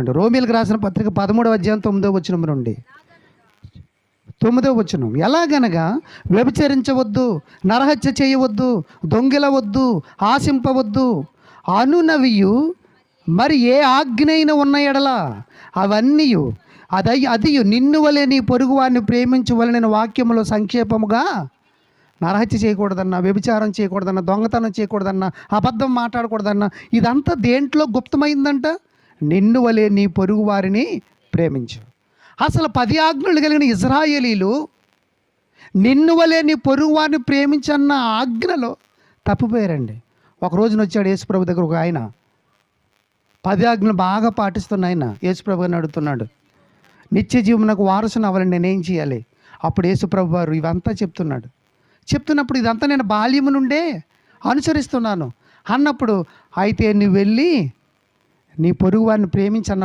చదవండి. రోమీలకు రాసిన పత్రిక 13వ అధ్యాయం 9వ వచనం నుండి 9వ వచనం. ఎలాగనగా వ్యభిచరించవద్దు, నరహత్య చేయవద్దు, దొంగిలవద్దు, ఆశింపవద్దు అనునవియు మరి ఏ ఆజ్ఞైన ఉన్న ఎడల అవన్నీ అది నిన్ను వలె నీ పొరుగువారిని ప్రేమించవలెనని వాక్యములో సంక్షేపముగా నరహత్య చేయకూడదన్నా, వ్యభిచారం చేయకూడదన్నా, దొంగతనం చేయకూడదన్నా, అబద్ధం మాట్లాడకూడదన్నా, ఇదంతా దేంట్లో గుప్తమైందంట? నిన్ను వలె నీ పొరుగు వారిని ప్రేమించు. అసలు 10 ఆజ్ఞలు కలిగిన ఇజ్రాయేలీలు నిన్ను వలె నీ పొరుగు వారిని ప్రేమించన్న ఆజ్ఞలో తప్పిపోయారండి. ఒక రోజున వచ్చాడు యేసుప్రభు దగ్గర ఒక ఆయన, 10 ఆజ్ఞలు బాగా పాటిస్తున్న ఆయన యేసుప్రభు గారిని అడుగుతున్నాడు, నిత్య జీవనకు వారసుని అవ్వాలని నేనేం చేయాలి? అప్పుడు యేసుప్రభు వారు ఇవంతా చెప్తున్నప్పుడు ఇదంతా నేను బాల్యము నుండే అనుసరిస్తున్నాను అన్నప్పుడు, అయితే నువ్వు వెళ్ళి నీ పొరుగు వారిని ప్రేమించన్న